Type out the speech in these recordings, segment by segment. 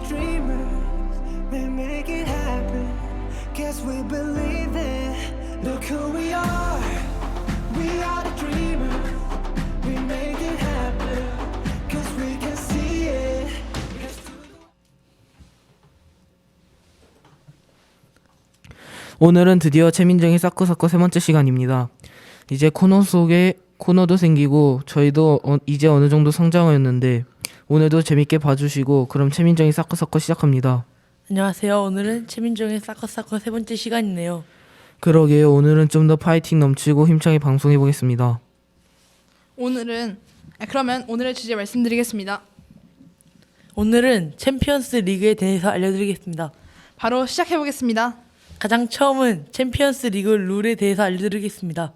the dreamers, we make it happen. Guess we believe it. Look who we are the dreamers, we make it happen. Cause we can see it. 오늘은 드디어 최민정의 사쿠사쿠 세 번째 시간입니다. 이제 코너 속에 코너도 생기고 저희도 이제 어느 정도 성장하였는데 오늘도 재밌게 봐주시고 그럼 최민정의 사쿠사쿠 시작합니다. 안녕하세요. 오늘은 최민정의 사커사커 세 번째 시간이네요. 그러게요. 오늘은 좀 더 파이팅 넘치고 힘차게 방송해 보겠습니다. 그러면 오늘의 주제 말씀드리겠습니다. 오늘은 챔피언스 리그에 대해서 알려드리겠습니다. 바로 시작해 보겠습니다. 가장 처음은 챔피언스 리그 룰에 대해서 알려드리겠습니다.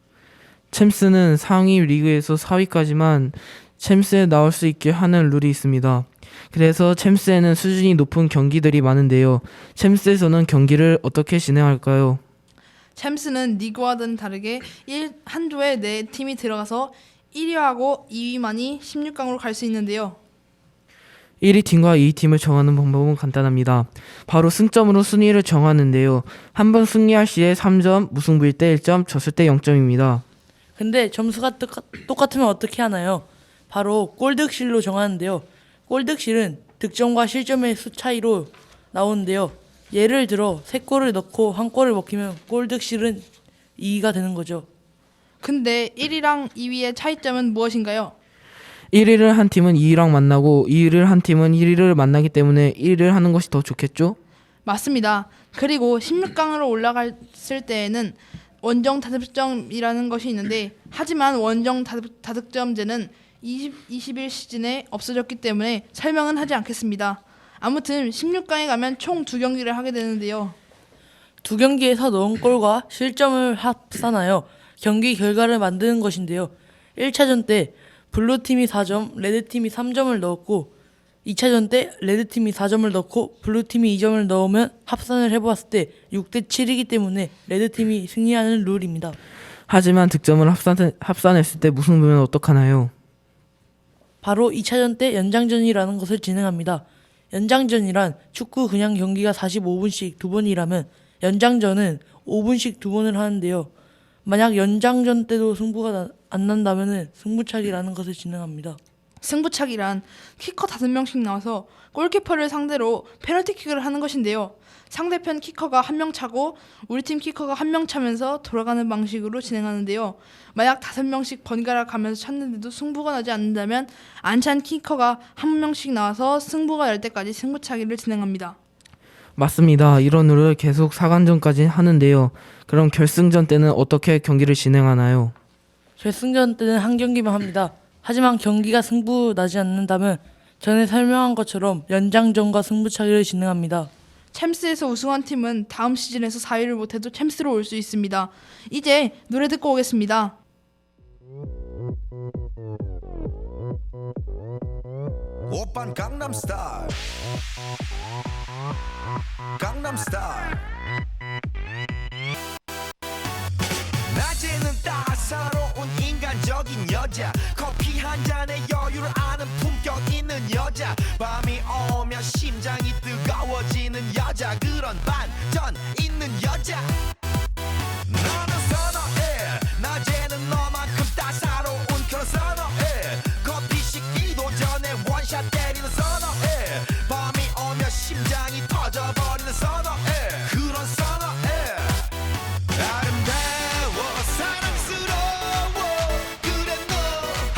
챔스는 상위 리그에서 4위까지만 챔스에 나올 수 있게 하는 룰이 있습니다. 그래서 챔스에는 수준이 높은 경기들이 많은데요. 챔스에서는 경기를 어떻게 진행할까요? 챔스는 리그와는 다르게 한 조에 4팀이 들어가서 1위하고 2위만이 16강으로 갈 수 있는데요. 1위 팀과 2위 팀을 정하는 방법은 간단합니다. 바로 승점으로 순위를 정하는데요. 한 번 승리할 시에 3점, 무승부일 때 1점, 졌을 때 0점입니다. 근데 점수가 똑같으면 어떻게 하나요? 바로 골득실로 정하는데요. 골득실은 득점과 실점의 수 차이로 나오는데요. 예를 들어 3골을 넣고 1골을 먹히면 골득실은 2위가 되는 거죠. 근데 1위랑 2위의 차이점은 무엇인가요? 1위를 한 팀은 2위랑 만나고 2위를 한 팀은 1위를 만나기 때문에 1위를 하는 것이 더 좋겠죠? 맞습니다. 그리고 16강으로 올라갔을 때에는 원정 다득점이라는 것이 있는데 하지만 원정 다득점제는 21 시즌에 없어졌기 때문에 설명은 하지 않겠습니다. 아무튼 16강에 가면 총 2경기를 하게 되는데요. 2경기에서 넣은 골과 실점을 합산하여 경기 결과를 만드는 것인데요. 1차전 때 블루팀이 4점, 레드팀이 3점을 넣었고 2차전 때 레드팀이 4점을 넣고 블루팀이 2점을 넣으면 합산을 해보았을 때 6대 7이기 때문에 레드팀이 승리하는 룰입니다. 하지만 득점을 합산했을 때 무승부면 어떡하나요? 바로 2차전 때 연장전이라는 것을 진행합니다. 연장전이란 축구 그냥 경기가 45분씩 2번이라면 연장전은 5분씩 2번을 하는데요. 만약 연장전 때도 승부가 안 난다면 승부차기라는 것을 진행합니다. 승부차기란 키커 5명씩 나와서 골키퍼를 상대로 페널티킥을 하는 것인데요. 상대편 키커가 1명 차고 우리 팀 키커가 1명 차면서 돌아가는 방식으로 진행하는데요. 만약 5명씩 번갈아 가면서 찼는데도 승부가 나지 않는다면 안 찬 키커가 1명씩 나와서 승부가 날 때까지 승부차기를 진행합니다. 맞습니다. 이런 룰을 계속 4강전까지 하는데요. 그럼 결승전 때는 어떻게 경기를 진행하나요? 결승전 때는 한 경기만 합니다. 하지만 경기가 승부 나지 않는다면 전에 설명한 것처럼 연장전과 승부차기를 진행합니다. 챔스에서 우승한 팀은 다음 시즌에서 4위를 못해도 챔스로 올 수 있습니다. 이제 노래 듣고 오겠습니다. 오빤 강남스타일 강남스타일 낮에는 따사로운 인간적인 여자 커피 한 잔에 여유를 아는 품격 있는 여자 밤이 오면 심장이 뜨거워지는 여자 그런 반전 있는 여자 너는 선어해 낮에는 너만큼 따사로운 그런 선어해 커피 식기도 전에 원샷 때리는 선어해 밤이 오면 심장이 터져버리는 선어해 그런 선어해 아름다워 사랑스러워 그래 너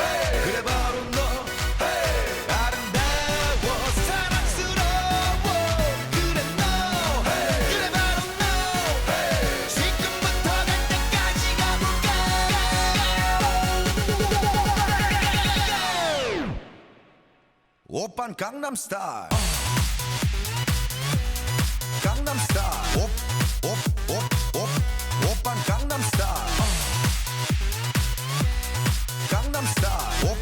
hey. 그래 바로 너 hey. 아름다워 사랑스러워 그래 너 hey. 그래 바로 너 hey. 지금부터 갈 때까지 가볼까 오빤 강남스타일 강남스타일 오빤 강남스타일 강남스타일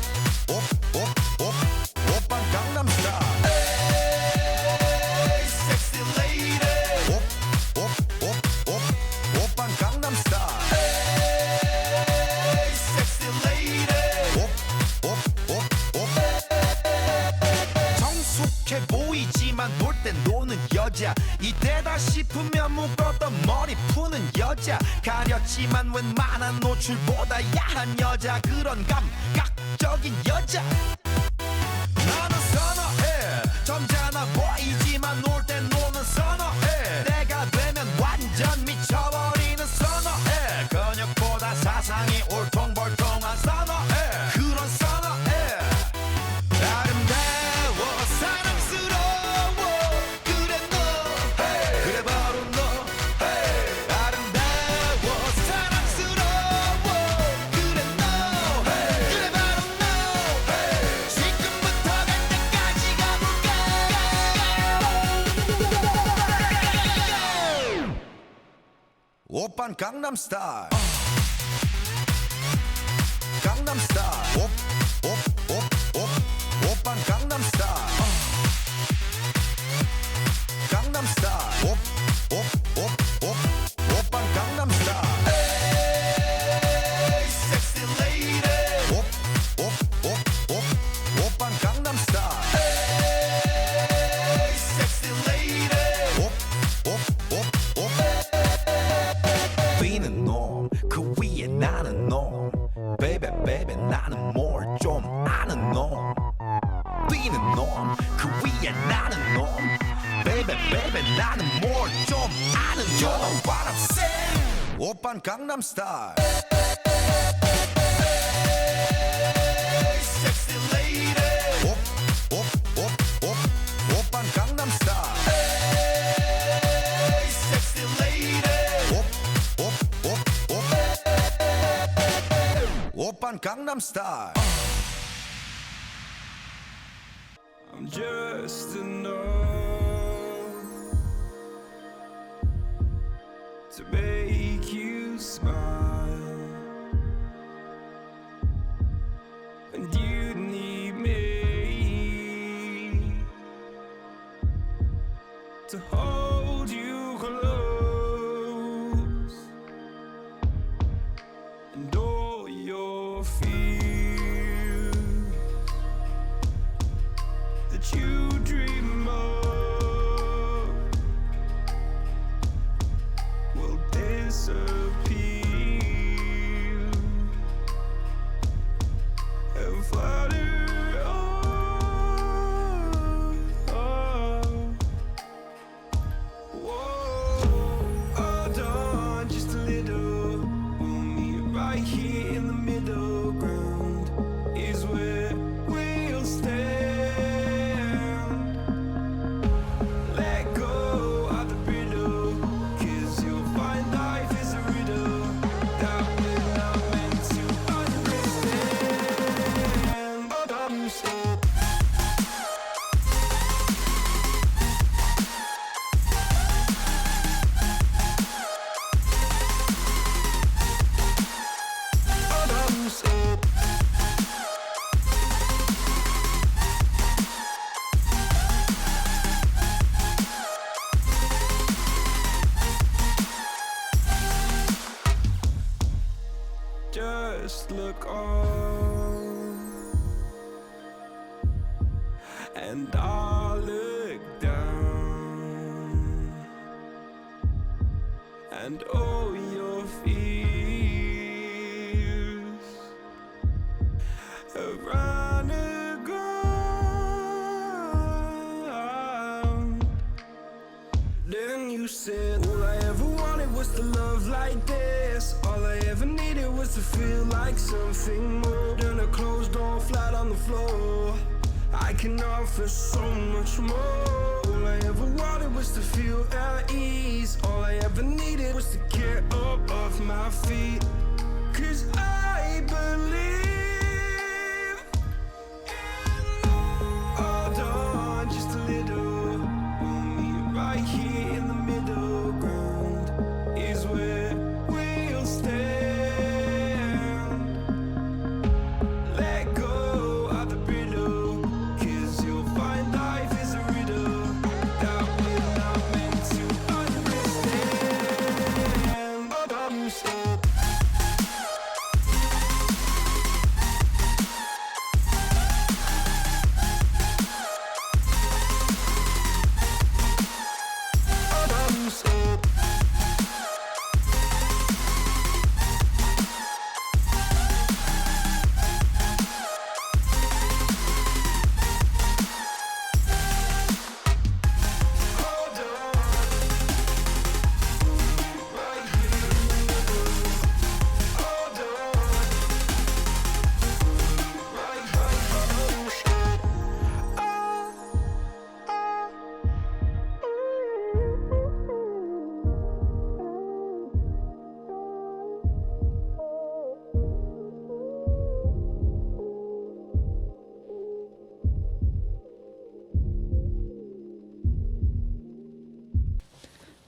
오빤 강남스타일 에이 섹시 레이디 오빤 강남스타일 에이 섹시 레이디 정숙해 보이지만 놀 때 노는 여자 이때다 싶으면 묶었던 머리 푸는 여자 가렸지만 웬만한 노출보다 야한 여자 그런 감각적인 여자 나는 선어해 점잖아 보이지만 놀 땐 노는 선어해 내가 되면 완전 미쳐버리는 선어해 근육보다 사상이 울퉁불퉁한 선어해 그런 선어해 아름다워 사랑스러워 그래 너 그래 바로 너 아름다워 사랑스러워 그래 너 그래 바로 너 지금부터 갈 때까지 가볼까 오빤 강남스타일 강남스타일 오빤 강남스타일 강남스타일 오빤 강남스타일 에이 섹시 레이디 오빤 강남스타일 에이 섹시 레이디 뛰는 놈그 위에 나는 놈 베이베 베이베 나는 뭘 좀 아는 놈 뛰는 놈 그 위에 나는 놈 베이베 베이베 나는 뭘 좀 아는 놈 You know what I'm saying 오빤 강남스타일 Sexy lady 오빤 강남스타일 Sexy lady 오빤 강남스타일 I'm just a number to make you smile, and you need me to hold you close, and all your fears that you dream of will disappear and flutter on. Whoa, hold on just a little. We'll meet right here in the middle ground is where we'll stand. Let go of the brittle, 'cause you'll find life is a riddle that we're not meant to understand. But I'm still just look on, and I'll look down, and all your fears have run aground. Then you said, all I ever wanted was to love like this. All I ever needed was to feel like something more than a closed door flat on the floor. I can offer so much more. All I ever wanted was to feel at ease. All I ever needed was to get up off my feet. 'Cause I believe in love. Hold on just a little. We'll meet right here in the middle ground is where we'll stand. Let go of the brittle, 'cause you'll find life is a riddle that we're not meant to understand. But I'm still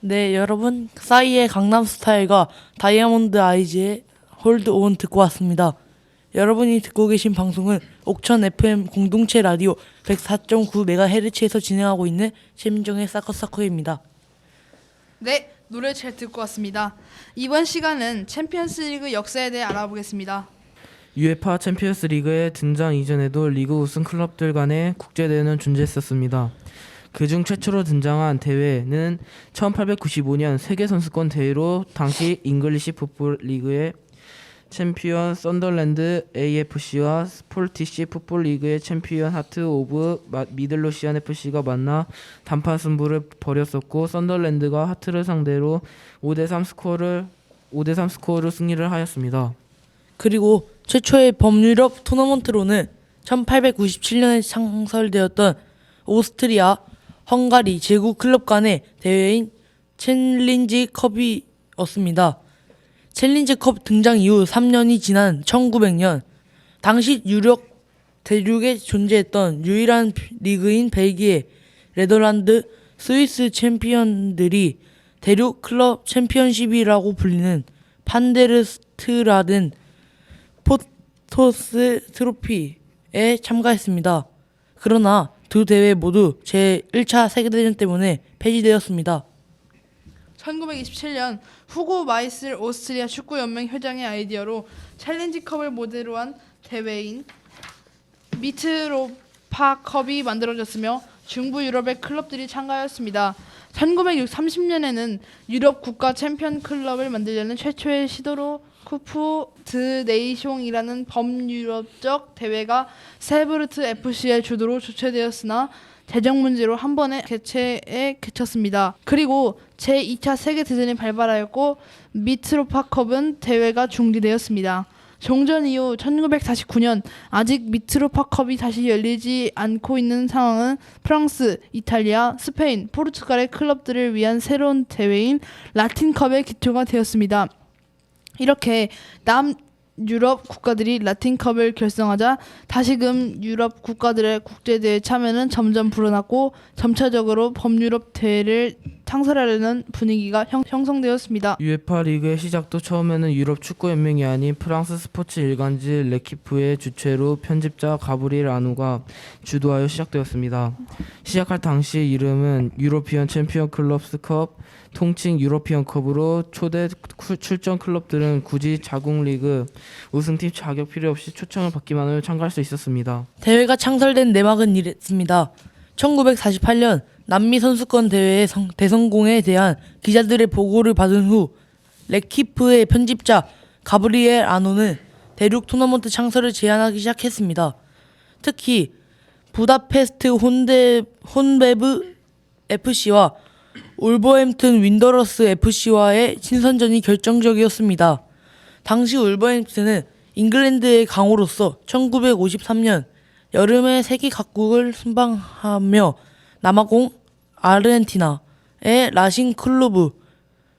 네, 여러분 싸이의 강남스타일과 다이아몬드 아이즈의 홀드 온 듣고 왔습니다. 여러분이 듣고 계신 방송은 옥천 FM 공동체 라디오 104.9MHz에서 진행하고 있는 최민정의 사커사커입니다. 네, 노래 잘 듣고 왔습니다. 이번 시간은 챔피언스리그 역사에 대해 알아보겠습니다. UEFA 챔피언스 리그의 등장 이전에도 리그 우승 클럽들 간의 국제대회는 존재했었습니다. 그중 최초로 등장한 대회는 1895년 세계선수권 대회로 당시 잉글리시 풋볼 리그의 챔피언 썬더랜드 AFC와 스폴티시 풋볼 리그의 챔피언 하트 오브 미들로시안 FC가 만나 단판 승부를 벌였었고, 썬더랜드가 하트를 상대로 5대3 스코어로 승리를 하였습니다. 그리고 최초의 범유럽 토너먼트로는 1897년에 창설되었던 오스트리아, 헝가리 제국 클럽 간의 대회인 챌린지 컵이었습니다. 챌린지 컵 등장 이후 3년이 지난 1900년, 당시 유럽 대륙에 존재했던 유일한 리그인 벨기에, 네덜란드, 스위스 챔피언들이 대륙 클럽 챔피언십이라고 불리는 판데르스트라든 포토스 트로피에 참가했습니다. 그러나 두 대회 모두 제1차 세계대전 때문에 폐지되었습니다. 1927년 후고 마이슬 오스트리아 축구연맹 회장의 아이디어로 챌린지컵을 모델로 한 대회인 미트로파컵이 만들어졌으며 중부 유럽의 클럽들이 참가하였습니다. 1930년에는 유럽 국가 챔피언 클럽을 만들려는 최초의 시도로 쿠프 드 네이숑이라는 범유럽적 대회가 세브르트 FC의 주도로 주최되었으나 재정 문제로 한 번의 개최에 그쳤습니다. 그리고 제2차 세계대전이 발발하였고 미트로파컵은 대회가 중지되었습니다. 종전 이후 1949년 아직 미트로파컵이 다시 열리지 않고 있는 상황은 프랑스, 이탈리아, 스페인, 포르투갈의 클럽들을 위한 새로운 대회인 라틴컵의 기초가 되었습니다. 이렇게 남유럽 국가들이 라틴컵을 결성하자 다시금 유럽 국가들의 국제대회 참여는 점점 불어났고 점차적으로 범유럽 대회를 창설하려는 분위기가 형성되었습니다. UEFA 리그의 시작도 처음에는 유럽 축구 연맹이 아닌 프랑스 스포츠 일간지 레키프의 주최로 편집자 가브리엘 아누가 주도하여 시작되었습니다. 시작할 당시 이름은 유로피언 챔피언 클럽스컵, 통칭 유로피언컵으로 초대 출전 클럽들은 굳이 자국 리그 우승팀 자격 필요 없이 초청을 받기만 하면 참가할 수 있었습니다. 대회가 창설된 내막은 이랬습니다. 1948년 남미 선수권 대회의 대성공에 대한 기자들의 보고를 받은 후 레키프의 편집자 가브리엘 아노는 대륙 토너먼트 창설을 제안하기 시작했습니다. 특히 부다페스트 혼베브 FC와 울버햄튼 윈더러스 FC와의 친선전이 결정적이었습니다. 당시 울버햄튼은 잉글랜드의 강호로서 1953년 여름에 세계 각국을 순방하며 남아공 아르헨티나의 라신 클루브,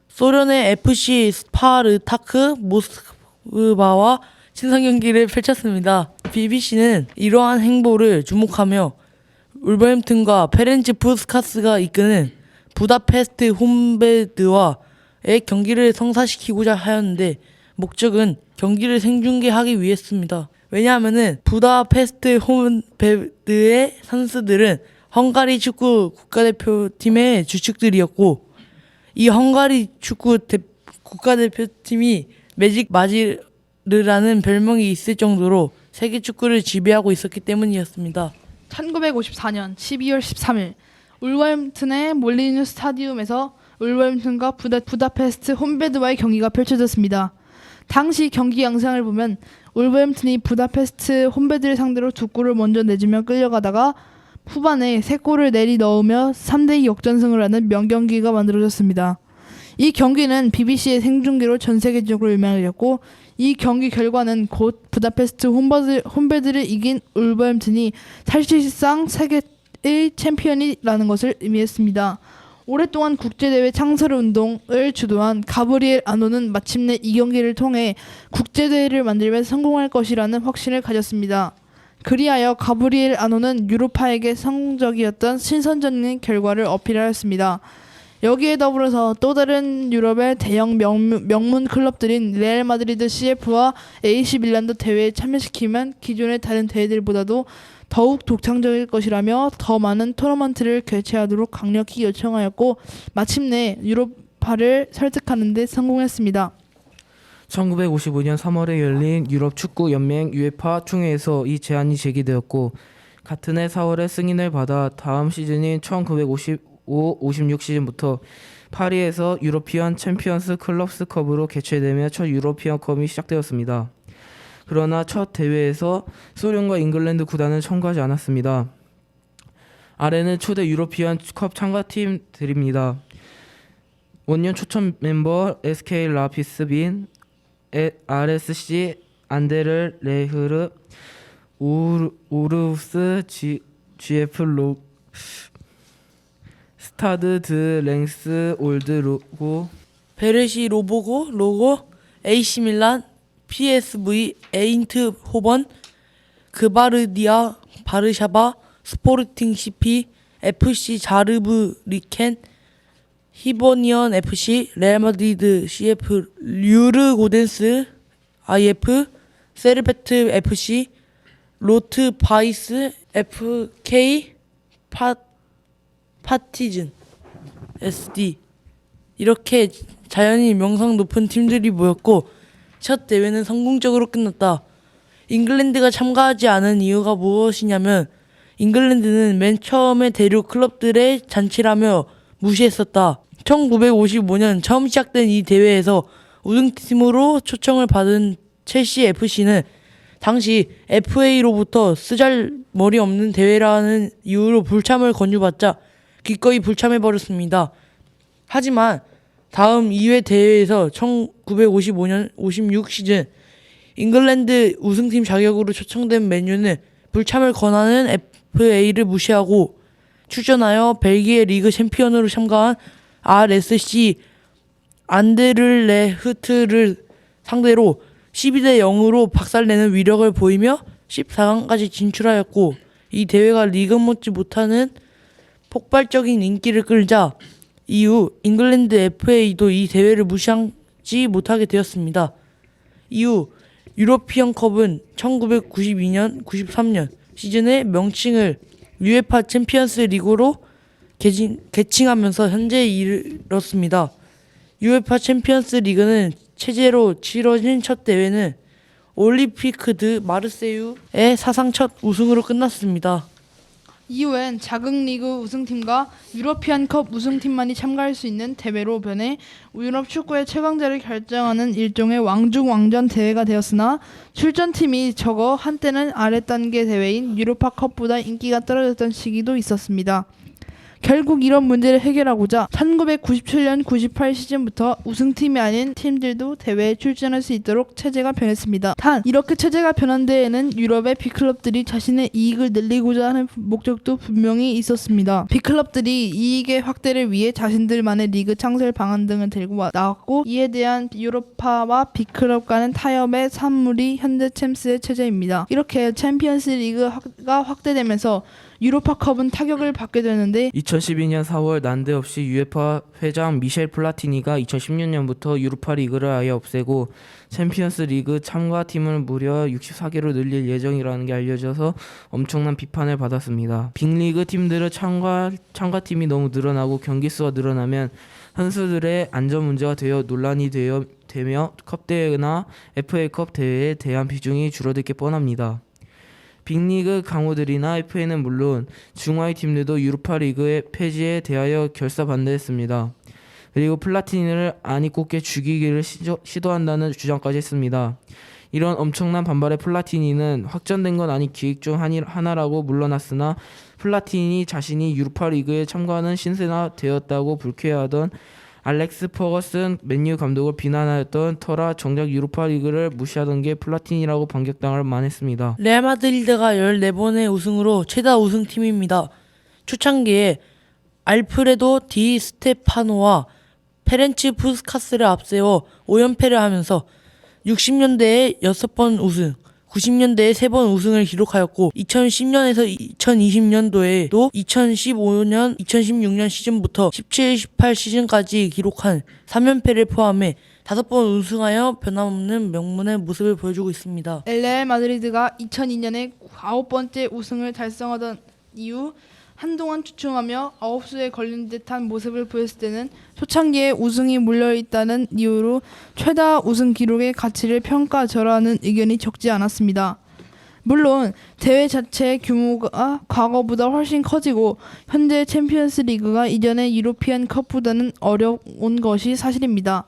소련의 FC 스파르타크 모스크바와 친선 경기를 펼쳤습니다. BBC는 이러한 행보를 주목하며 울버햄튼과 페렌치 푸스카스가 이끄는 부다페스트 홈베드와의 경기를 성사시키고자 하였는데 목적은 경기를 생중계하기 위해였습니다. 왜냐하면 부다페스트 홈베드의 선수들은 헝가리 축구 국가대표팀의 주축들이었고, 이 헝가리 축구 국가대표팀이 매직 마지르라는 별명이 있을 정도로 세계 축구를 지배하고 있었기 때문이었습니다. 1954년 12월 13일 울버햄튼의 몰리뉴 스타디움에서 울버햄튼과 부다페스트 홈베드와의 경기가 펼쳐졌습니다. 당시 경기 영상을 보면 울버햄튼이 부다페스트 홈베드를 상대로 2골을 먼저 내주며 끌려가다가 후반에 3골을 내리 넣으며 3대2 역전승을 하는 명경기가 만들어졌습니다. 이 경기는 BBC의 생중계로 전 세계적으로 유명해졌고, 이 경기 결과는 곧 부다페스트 홈베드를 이긴 울버햄튼이 사실상 세계의 챔피언이라는 것을 의미했습니다. 오랫동안 국제대회 창설 운동을 주도한 가브리엘 아노는 마침내 이 경기를 통해 국제대회를 만들면 성공할 것이라는 확신을 가졌습니다. 그리하여 가브리엘 아노는 유로파에게 성공적이었던 신선적인 결과를 어필하였습니다. 여기에 더불어서 또 다른 유럽의 대형 명문 클럽들인 레알 마드리드 CF와 AC 밀란도 대회에 참여시키면 기존의 다른 대회들보다도 더욱 독창적일 것이라며 더 많은 토너먼트를 개최하도록 강력히 요청하였고 마침내 유로파를 설득하는 데 성공했습니다. 1955년 3월에 열린 유럽 축구 연맹 UEFA 총회에서 이 제안이 제기되었고 같은 해 4월에 승인을 받아 다음 시즌인 1955-56 시즌부터 파리에서 유로피언 챔피언스 클럽스컵으로 개최되며 첫 유로피언컵이 시작되었습니다. 그러나 첫 대회에서 소련과 잉글랜드 구단은 참가하지 않았습니다. 아래는 초대 유로피언 컵 참가팀들입니다. 원년 초청 멤버 SK 라피스 빈, RSC 안데르 레흐르, 오르우스 GF 스타드 드 랭스 올드 로고, 베르시 로고, AC 밀란, PSV 에인트 호번, 그바르디아, 바르샤바, 스포르팅 CP, FC 자르브 리켄, 히버니언 FC, 레알 마드리드 CF, 류르고덴스 IF, 세르베트 FC, 로트 바이스 FK, 파티즌 SD. 이렇게 자연히 명성 높은 팀들이 모였고 첫 대회는 성공적으로 끝났다. 잉글랜드가 참가하지 않은 이유가 무엇이냐면 잉글랜드는 맨 처음에 대륙 클럽들의 잔치라며 무시했었다. 1955년 처음 시작된 이 대회에서 우승팀으로 초청을 받은 첼시 FC는 당시 FA로부터 쓰잘머리 없는 대회라는 이유로 불참을 권유받자 기꺼이 불참해버렸습니다. 하지만 다음 2회 대회에서 1955년 56 시즌 잉글랜드 우승팀 자격으로 초청된 맨유는 불참을 권하는 FA를 무시하고 출전하여 벨기에 리그 챔피언으로 참가한 RSC 안데르레흐트를 상대로 12대 0으로 박살내는 위력을 보이며 14강까지 진출하였고 이 대회가 리그 못지 못하는 폭발적인 인기를 끌자 이후 잉글랜드 FA도 이 대회를 무시하지 못하게 되었습니다. 이후 유로피언컵은 1992년, 93년 시즌의 명칭을 UEFA 챔피언스 리그로 개칭하면서 현재에 이르렀습니다. UEFA 챔피언스 리그는 체제로 치러진 첫 대회는 올림피크 드 마르세유의 사상 첫 우승으로 끝났습니다. 이후엔 자국 리그 우승팀과 유러피안컵 우승팀만이 참가할 수 있는 대회로 변해 유럽 축구의 최강자를 결정하는 일종의 왕중왕전 대회가 되었으나 출전팀이 적어 한때는 아랫단계 대회인 유로파컵보다 인기가 떨어졌던 시기도 있었습니다. 결국 이런 문제를 해결하고자 1997년 98 시즌부터 우승팀이 아닌 팀들도 대회에 출전할 수 있도록 체제가 변했습니다. 단 이렇게 체제가 변한 데에는 유럽의 빅클럽들이 자신의 이익을 늘리고자 하는 목적도 분명히 있었습니다. 빅클럽들이 이익의 확대를 위해 자신들만의 리그 창설 방안 등을 들고 나왔고 이에 대한 유로파와 빅클럽 간의 타협의 산물이 현재 챔스의 체제입니다. 이렇게 챔피언스 리그가 확대되면서 유로파컵은 타격을 받게 되는데 2012년 4월 난데없이 UEFA 회장 미셸 플라티니가 2016년부터 유로파 리그를 아예 없애고 챔피언스 리그 참가팀을 무려 64개로 늘릴 예정이라는 게 알려져서 엄청난 비판을 받았습니다. 빅리그 팀들의 참가팀이 너무 늘어나고 경기 수가 늘어나면 선수들의 안전 문제가 되어 논란이 되며 컵대회나 FA컵 대회에 대한 비중이 줄어들 게 뻔합니다. 빅리그 강호들이나 FA는 물론 중하위 팀들도 유로파 리그의 폐지에 대하여 결사반대했습니다. 그리고 플라티니를 안이 꽂게 죽이기를 시도한다는 주장까지 했습니다. 이런 엄청난 반발에 플라티니는 확정된 건 아닌 기획 중 하나라고 물러났으나 플라티니 자신이 유로파 리그에 참가하는 신세가 되었다고 불쾌해하던 알렉스 퍼거슨 맨유 감독을 비난하였던 터라 정작 유로파 리그를 무시하던 게 플라티니라고 반격당할 만했습니다. 레알 마드리드가 14번의 우승으로 최다 우승팀입니다. 초창기에 알프레도 디 스테파노와 페렌츠 푸스카스를 앞세워 5연패를 하면서 60년대에 6번 우승, 90년대에 3번 우승을 기록하였고 2010년에서 2020년도에도 2015년, 2016년 시즌부터 17, 18 시즌까지 기록한 3연패를 포함해 5번 우승하여 변함없는 명문의 모습을 보여주고 있습니다. 레알 마드리드가 2002년에 9번째 우승을 달성하던 이후 한동안 주춤하며 9수에 걸린 듯한 모습을 보였을 때는 초창기에 우승이 물려있다는 이유로 최다 우승 기록의 가치를 평가절하하는 의견이 적지 않았습니다. 물론 대회 자체의 규모가 과거보다 훨씬 커지고 현재 챔피언스 리그가 이전의 유로피안 컵보다는 어려운 것이 사실입니다.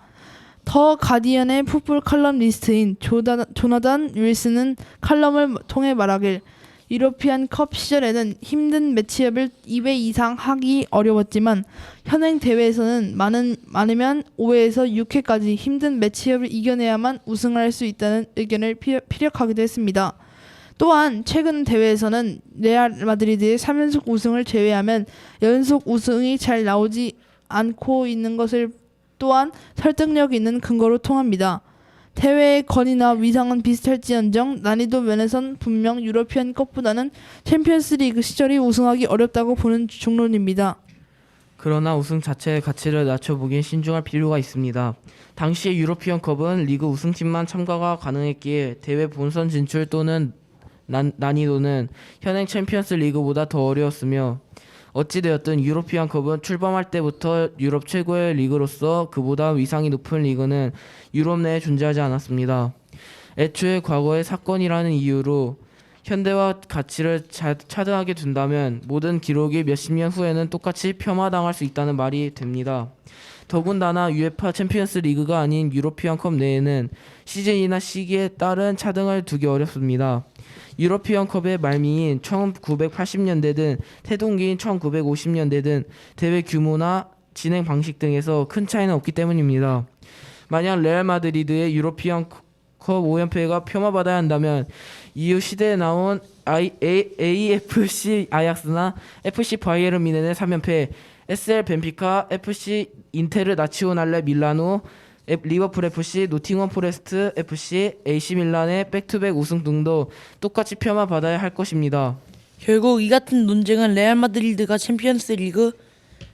더 가디언의 풋볼 칼럼 리스트인 조나단 윌슨은 칼럼을 통해 말하길 유로피안 컵 시절에는 힘든 매치업을 2배 이상 하기 어려웠지만 현행 대회에서는 많으면 5회에서 6회까지 힘든 매치업을 이겨내야만 우승할 수 있다는 의견을 피력하기도 했습니다. 또한 최근 대회에서는 레알 마드리드의 3연속 우승을 제외하면 연속 우승이 잘 나오지 않고 있는 것을 또한 설득력 있는 근거로 통합니다. 대회의 건의나 위상은 비슷할지언정 난이도 면에선 분명 유로피안 컵보다는 챔피언스 리그 시절이 우승하기 어렵다고 보는 중론입니다. 그러나 우승 자체의 가치를 낮춰보긴 신중할 필요가 있습니다. 당시의 유로피언 컵은 리그 우승팀만 참가가 가능했기에 대회 본선 진출 또는 난이도는 현행 챔피언스 리그보다 더 어려웠으며 어찌되었든 유로피안 컵은 출범할 때부터 유럽 최고의 리그로서 그보다 위상이 높은 리그는 유럽 내에 존재하지 않았습니다. 애초에 과거의 사건이라는 이유로 현대와 가치를 차등하게 둔다면 모든 기록이 몇십 년 후에는 똑같이 폄하당할 수 있다는 말이 됩니다. 더군다나 UEFA 챔피언스 리그가 아닌 유로피안 컵 내에는 시즌이나 시기에 따른 차등을 두기 어렵습니다. 유로피언 컵의 말미인 1980년대든 태동기인 1950년대든 대회 규모나 진행 방식 등에서 큰 차이는 없기 때문입니다. 만약 레알 마드리드의 유로피언 컵 5연패가 폄하받아야 한다면 이후 시대에 나온 AFC 아약스나 FC 바이에른 뮌헨의 3연패, SL 벤피카, FC 인테르 나치오날레 밀라노, 리버풀 FC, 노팅엄 포레스트 FC, AC 밀란의 백투백 우승 등도 똑같이 폄하받아야 할 것입니다. 결국 이 같은 논쟁은 레알 마드리드가 챔피언스 리그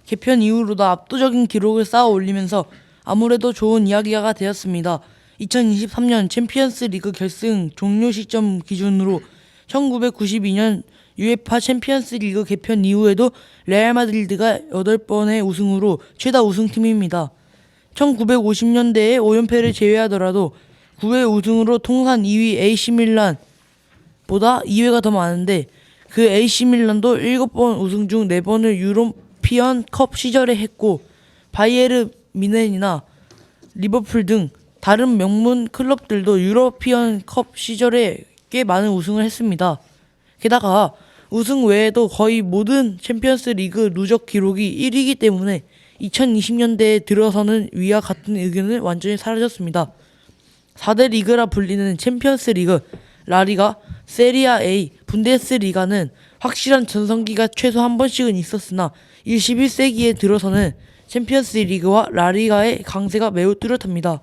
개편 이후로도 압도적인 기록을 쌓아 올리면서 아무래도 좋은 이야기가 되었습니다. 2023년 챔피언스 리그 결승 종료 시점 기준으로 1992년 UEFA 챔피언스 리그 개편 이후에도 레알 마드리드가 8번의 우승으로 최다 우승팀입니다. 1950년대의 5연패를 제외하더라도 9회 우승으로 통산 2위 AC 밀란보다 2회가 더 많은데 그 AC 밀란도 7번 우승 중 4번을 유로피언 컵 시절에 했고 바이에른 뮌헨이나 리버풀 등 다른 명문 클럽들도 유로피언 컵 시절에 꽤 많은 우승을 했습니다. 게다가 우승 외에도 거의 모든 챔피언스 리그 누적 기록이 1위이기 때문에 2020년대에 들어서는 위와 같은 의견은 완전히 사라졌습니다. 4대 리그라 불리는 챔피언스 리그, 라리가, 세리아 A, 분데스리가는 확실한 전성기가 최소 한 번씩은 있었으나 21세기에 들어서는 챔피언스 리그와 라리가의 강세가 매우 뚜렷합니다.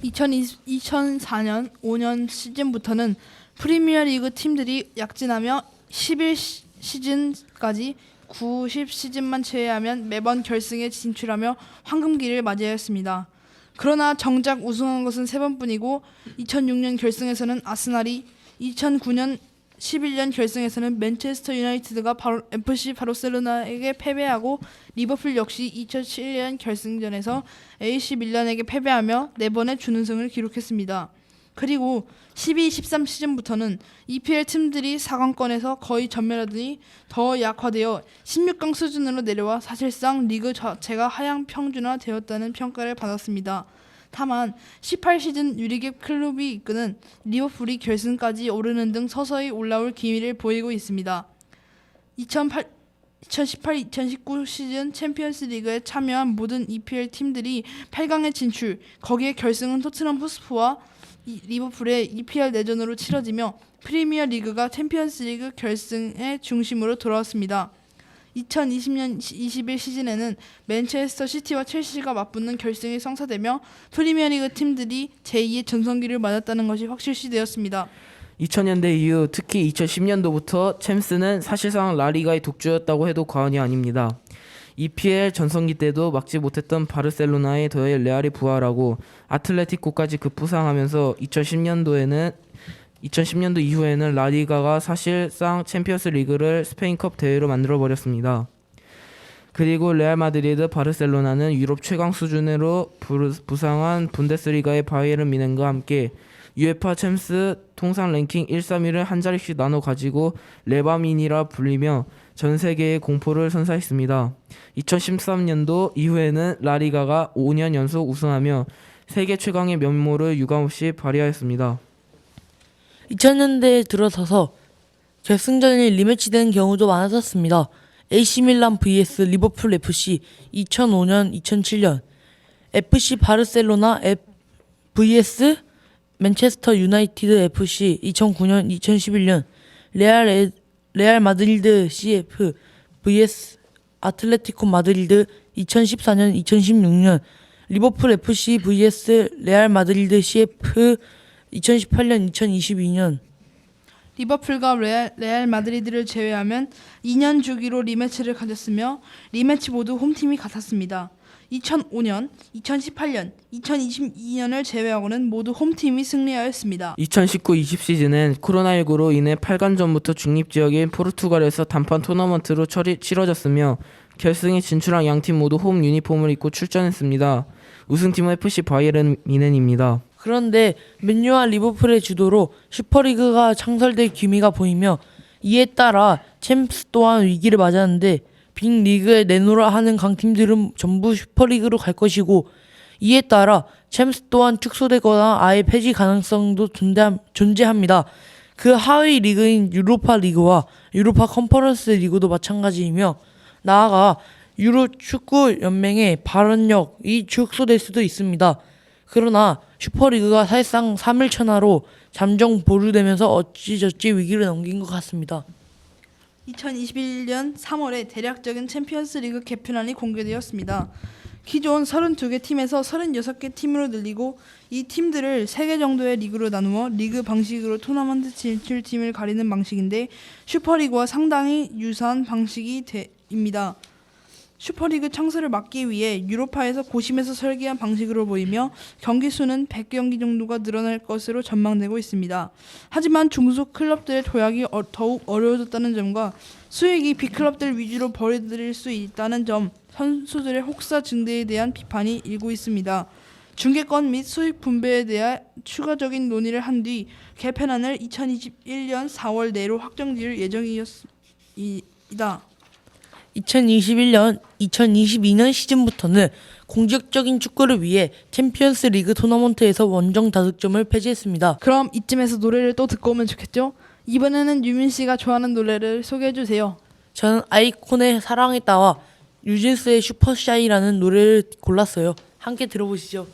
2004년 5년 시즌부터는 프리미어리그 팀들이 약진하며 11시즌까지 90시즌만 제외하면 매번 결승에 진출하며 황금기를 맞이하였습니다. 그러나 정작 우승한 것은 3번뿐이고 2006년 결승에서는 아스날이, 2009년 11년 결승에서는 맨체스터 유나이티드가 FC 바르셀로나에게 패배하고 리버풀 역시 2007년 결승전에서 AC 밀란에게 패배하며 4번의 준우승을 기록했습니다. 그리고 12-13 시즌부터는 EPL 팀들이 4강권에서 거의 전멸하더니 더 약화되어 16강 수준으로 내려와 사실상 리그 자체가 하향 평준화되었다는 평가를 받았습니다. 다만 18시즌 유리급 클럽이 이끄는 리버풀이 결승까지 오르는 등 서서히 올라올 기미를 보이고 있습니다. 2018-2019 시즌 챔피언스 리그에 참여한 모든 EPL 팀들이 8강에 진출, 거기에 결승은 토트넘 호스퍼와 리버풀의 EPL 내전으로 치러지며 프리미어 리그가 챔피언스 리그 결승의 중심으로 돌아왔습니다. 2020년 21 시즌에는 맨체스터 시티와 첼시가 맞붙는 결승이 성사되며 프리미어리그 팀들이 제2의 전성기를 맞았다는 것이 확실시되었습니다. 2000년대 이후 특히 2010년도부터 챔스는 사실상 라리가의 독주였다고 해도 과언이 아닙니다. EPL 전성기 때도 막지 못했던 바르셀로나에 더해 레알이 부활하고 아틀레티코까지 급부상하면서 2010년도 이후에는 라리가가 사실상 챔피언스 리그를 스페인컵 대회로 만들어버렸습니다. 그리고 레알 마드리드, 바르셀로나는 유럽 최강 수준으로 부상한 분데스리가의 바이에른 뮌헨과 함께 UEFA 챔스 통상 랭킹 1, 3위를 한 자리씩 나눠 가지고 레바민이라 불리며 전 세계에 공포를 선사했습니다. 2013년도 이후에는 라리가가 5년 연속 우승하며 세계 최강의 면모를 유감없이 발휘하였습니다. 2000년대에 들어서서 결승전이 리매치되는 경우도 많아졌습니다. AC밀란 vs 리버풀 FC 2005년, 2007년, FC 바르셀로나 vs 맨체스터 유나이티드 FC 2009년, 2011년, 레알 마드리드 CF vs 아틀레티코 마드리드 2014년, 2016년, 리버풀 FC vs 레알 마드리드 CF 2018년, 2022년. 리버풀과 레알 마드리드를 제외하면 2년 주기로 리매치를 가졌으며 리매치 모두 홈팀이 같았습니다. 2005년, 2018년, 2022년을 제외하고는 모두 홈팀이 승리하였습니다. 2019-20 시즌은 코로나19로 인해 8강전부터 중립지역인 포르투갈에서 단판 토너먼트로 치러졌으며 결승에 진출한 양팀 모두 홈 유니폼을 입고 출전했습니다. 우승팀은 FC 바이에른 뮌헨입니다. 그런데 맨유와 리버풀의 주도로 슈퍼리그가 창설될 기미가 보이며 이에 따라 챔스 또한 위기를 맞았는데 빅리그에 내놓으라 하는 강팀들은 전부 슈퍼리그로 갈 것이고 이에 따라 챔스 또한 축소되거나 아예 폐지 가능성도 존재합니다. 그 하위 리그인 유로파 리그와 유로파 컨퍼런스 리그도 마찬가지이며 나아가 유로 축구 연맹의 발언력이 축소될 수도 있습니다. 그러나 슈퍼리그가 사실상 3일 천하로 잠정 보류되면서 어찌저찌 위기를 넘긴 것 같습니다. 2021년 3월에 대략적인 챔피언스 리그 개편안이 공개되었습니다. 기존 32개 팀에서 36개 팀으로 늘리고 이 팀들을 3개 정도의 리그로 나누어 리그 방식으로 토너먼트 진출팀을 가리는 방식인데 슈퍼리그와 상당히 유사한 방식입니다. 슈퍼리그 창설을 막기 위해 유로파에서 고심해서 설계한 방식으로 보이며 경기 수는 100경기 정도가 늘어날 것으로 전망되고 있습니다. 하지만 중소 클럽들의 도약이 더욱 어려워졌다는 점과 수익이 B클럽들 위주로 벌어들일 수 있다는 점, 선수들의 혹사 증대에 대한 비판이 일고 있습니다. 중계권 및 수익 분배에 대한 추가적인 논의를 한 뒤 개편안을 2021년 4월 내로 확정지을 예정이다. 2021년, 2022년 시즌부터는 공격적인 축구를 위해 챔피언스 리그 토너먼트에서 원정 다득점을 폐지했습니다. 그럼 이쯤에서 노래를 또 듣고 오면 좋겠죠? 이번에는 유민 씨가 좋아하는 노래를 소개해 주세요. 저는 아이콘의 사랑했다와 뉴진스의 슈퍼샤이라는 노래를 골랐어요. 함께 들어보시죠.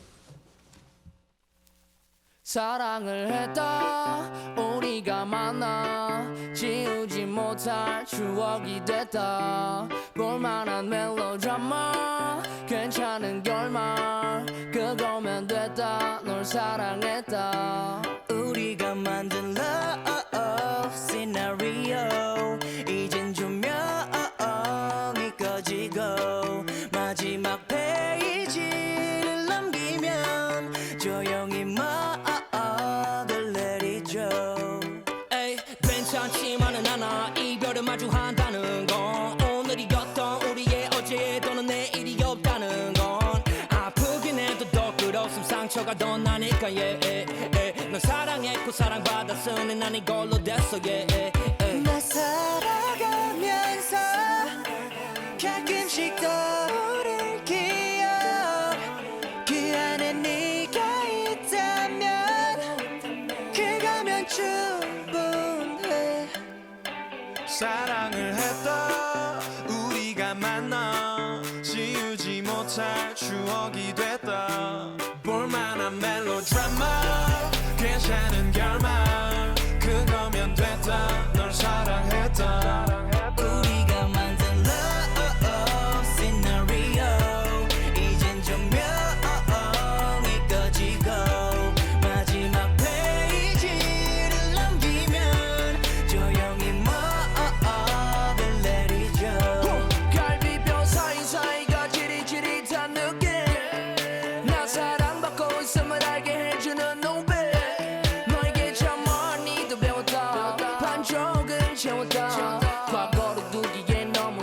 사랑을 했다 우리가 만나 지우지 못할 추억이 됐다 볼만한 멜로드라마 괜찮은 결말 그거면 됐다 널 사랑했다 우리가 만든 love scenario 이젠 조명이 꺼지고 마지막 페이지를 넘기면 조용히 괜찮지만은 않아 이별을 마주한다는 건 오늘이었던 우리의 어제 또는 내일이 없다는 건 아프긴 해도 더 끌었음 상처가 더 나니까 널 사랑했고 사랑받았으니 난 이걸로 됐어 나 살아가면서 가끔씩 떠오를 기억 그 안에 네가 있다면 그거면 사랑을 했다 우리가 만나 지우지 못할 추억이 됐다 볼만한 멜로드라마 괜찮은 결말 그거면 됐다 널 사랑했다 우리가 만든 love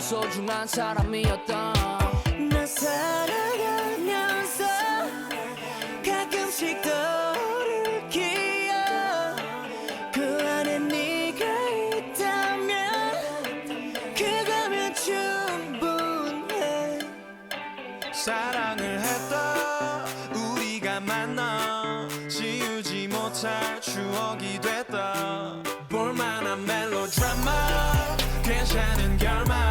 소중한 사람이었던 널 사랑하면서 가끔씩 떠오를 기억 그 안에 네가 있다면 그거면 충분해. 사랑을 했다 우리가 만나 지우지 못할 추억이 됐다 볼만한 멜로드라마 괜찮은 결말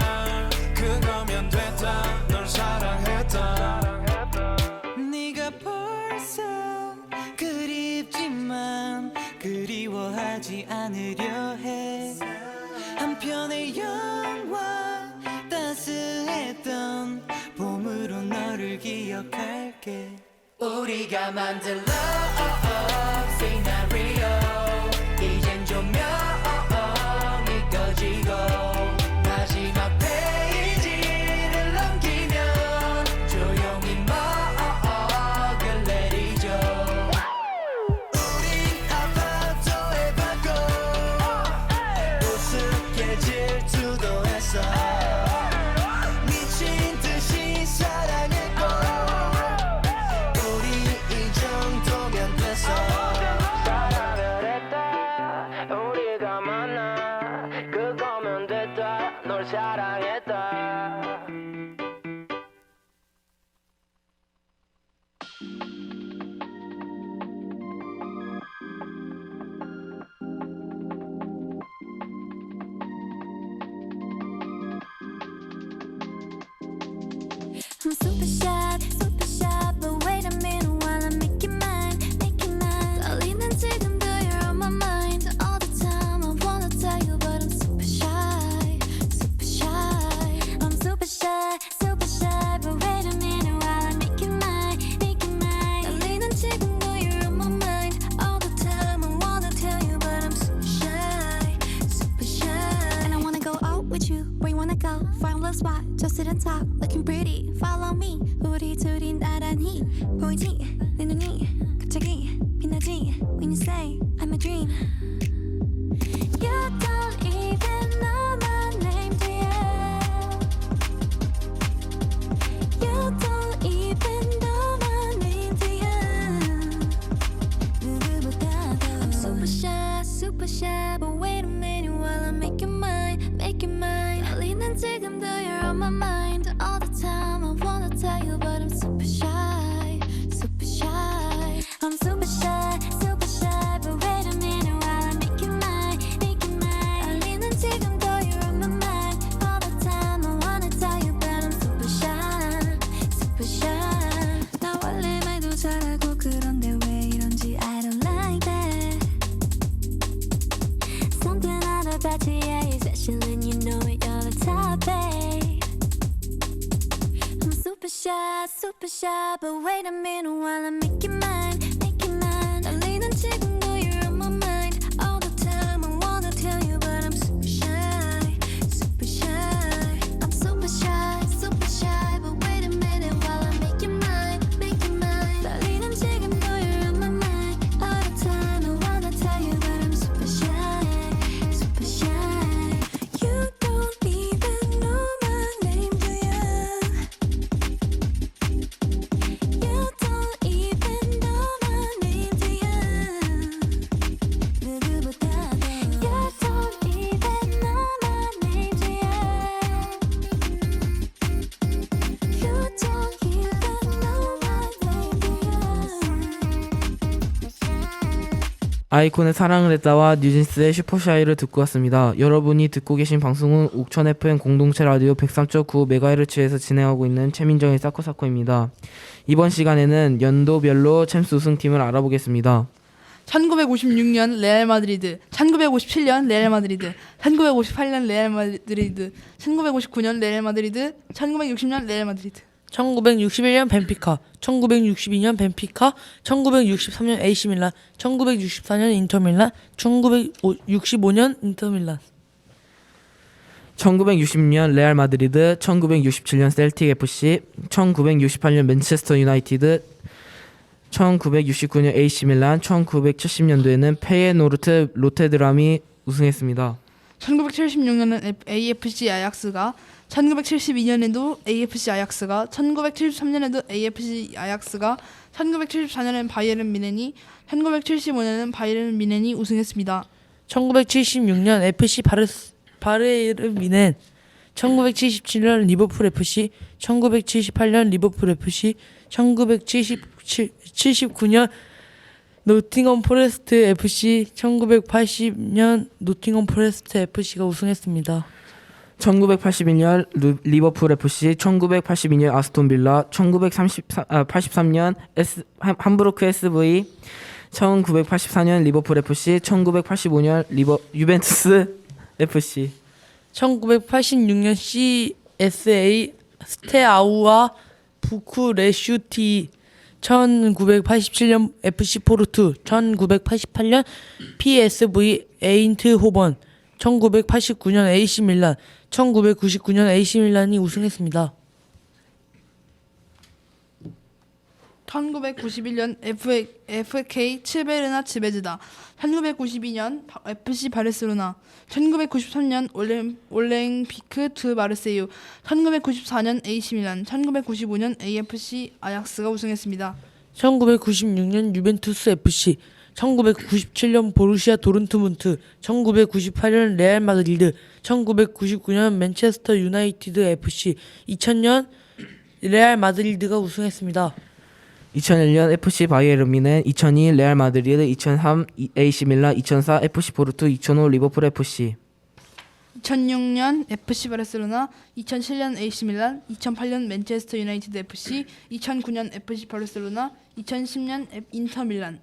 그거면 됐다 널 사랑했다 네가 벌써 그립지만 그리워하지 않으려 해. 한편의 영화 따스했던 봄으로 너를 기억할게. 우리가 만든 love scenario 이젠 조명이 꺼지고 마지막 페이지를 넘기면 조용히 먹을 내리죠. 우린 아파트의 발코 우습게 질투도 했어. 미친 듯이 사랑했고 우리 이 정도면 됐어. 사랑을 했다 우리가 만나 그거면 됐다 널 사랑했다 I'm super shy, but wait a minute while I make it mine, make it mine. 떨리는 지금도 you're on my mind all the time. I wanna tell you, but I'm super shy, super shy. I'm super shy, but wait a minute while I make it mine, make it mine. 떨리는 지금도 you're on my mind all the time. I wanna tell you, but I'm super shy, super shy. And I wanna go out with you. Where you wanna go? Find a spot, just sit and talk, looking pretty. Follow me. 우리 둘이 나란히 보이지? 내 눈이 갑자기 빛나지? When you say I'm a dream. You don't even know my name, do you? You don't even know my name, do you? 누구보다도 I'm super shy, but wait a minute while I make it mine, make it mine. 떨리는 지금도 you're on my mind all the time. I wanna tell you, but I'm super shy, super shy. I'm super shy, but wait a minute while I make it mine, make it mine. 떨리는 지금도 you're on my mind all the time. I wanna tell you, but I'm super shy, super shy. 나 원래 말도 잘하고 그런데 왜 이런지 I don't like that. Something out about you, yeah, you're special and you know it, you're the top, babe. I'm super shy, but wait a minute while I make it mine, make it mine. 떨리는 지금도 you're on my mind all the time. I wanna tell you, but I'm super shy, super shy. I'm super shy, but wait a minute while I make it mine, make it mine. 떨리는 지금도 you're on my mind all the time. I wanna tell you, but I'm super shy, super shy. You don't even know my name, do you? You don't even know my name, do you? 누구보다도 You don't even know my name, do you? You don't even know my name, do you? 아이콘의 사랑을 했다와 뉴진스의 슈퍼샤이를 듣고 왔습니다. 여러분이 듣고 계신 방송은 옥천 FM 공동체 라디오 103.9MHz에서 진행하고 있는 최민정의 사코사코입니다. 이번 시간에는 연도별로 챔스 우승팀을 알아보겠습니다. 1956년 레알 마드리드, 1957년 레알 마드리드, 1958년 레알 마드리드, 1959년 레알 마드리드, 1960년 레알 마드리드. 1961년 벤피카, 1962년 벤피카, 1963년 AC 밀란, 1964년 인터밀란, 1965년 인터밀란. 1960년 레알 마드리드, 1967년 셀틱 FC, 1968년 맨체스터 유나이티드, 1969년 AC 밀란, 1970년도에는 페예노르트 로테르담이 우승했습니다. 1976년은 AFC 아약스가, 1972년에도 AFC 아약스가, 1973년에도 AFC 아약스가, 1974년엔 바이에른 뮌헨이, 1975년에는 바이에른 뮌헨이 우승했습니다. 1976년 FC 바이에른 뮌헨, 1977년 리버풀 FC, 1978년 리버풀 FC, 1979년 노팅엄 포레스트 FC, 1980년 노팅엄 포레스트 FC가 우승했습니다. 1981년 리버풀 FC, 1982년 아스톤 빌라, 1983년 함부르크 SV, 1984년 리버풀 FC, 1985년 유벤투스 FC. 1986년 CSA 스테아우와 부쿠레슈티, 1987년 FC 포르투, 1988년 PSV 에인트호번, 1989년 AC 밀란, 1999년 AC 밀란이 우승했습니다. 1991년 FK 츠베르나 츠베즈다, 1992년 FC 바르셀로나, 1993년 올림피크 드 마르세유, 1994년 AC 밀란, 1995년 AFC 아약스가 우승했습니다. 1996년 유벤투스 FC, 1997년 보루시아 도르트문트, 1998년 레알 마드리드, 1999년 맨체스터 유나이티드 FC, 2000년 레알 마드리드가 우승했습니다. 2001년 FC 바이에른 뮌헨, 2002 레알 마드리드, 2003 AC 밀란, 2004 FC 포르투, 2005 리버풀 FC. 2006년 FC 바르셀로나, 2007년 AC 밀란, 2008년 맨체스터 유나이티드 FC, 2009년 FC 바르셀로나, 2010년 인터 밀란.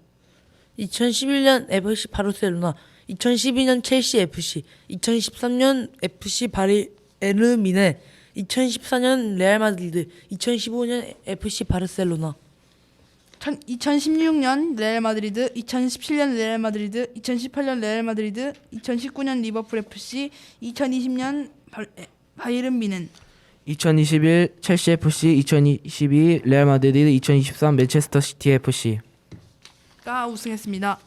2011년 FC 바르셀로나, 2012년 첼시 FC, 2013년 FC 바이에른 뮌헨, 2014년 레알 마드리드, 2015년 FC 바르셀로나. 2016년 레알 마드리드, 2017년 레알 마드리드, 2018년 레알 마드리드, 2019년 리버풀 FC, 2020년 바이에른 뮌헨. 2021 첼시 FC, 2022 레알 마드리드, 2023 맨체스터 시티 FC가 우승했습니다.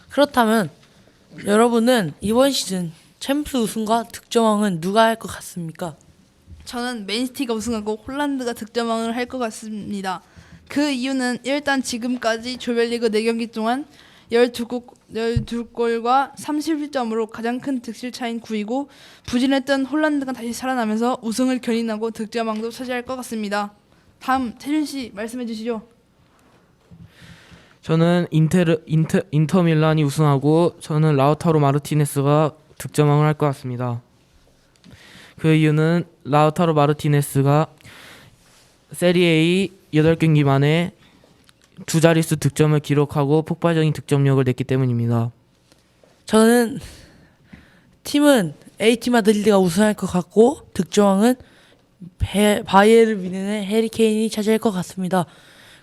그렇다면 여러분은 이번 시즌 챔스 우승과 득점왕은 누가 할 것 같습니까? 저는 맨시티가 우승하고 홀란드가 득점왕을 할 것 같습니다. 그 이유는 일단 지금까지 조별리그 4경기 동안 12골과 30점으로 가장 큰 득실 차인 9위고, 부진했던 홀란드가 다시 살아나면서 우승을 견인하고 득점왕도 차지할 것 같습니다. 다음 태준 씨 말씀해 주시죠. 저는 인터 밀란이 우승하고 저는 라우타로 마르티네스가 득점왕을 할 것 같습니다. 그 이유는 라우타로 마르티네스가 세리에 8경기 만에 두 자릿수 득점을 기록하고 폭발적인 득점력을 냈기 때문입니다. 저는 팀은 AT 마드리드가 우승할 것 같고 득점왕은 바이에른 뮌헨의 해리케인이 차지할 것 같습니다.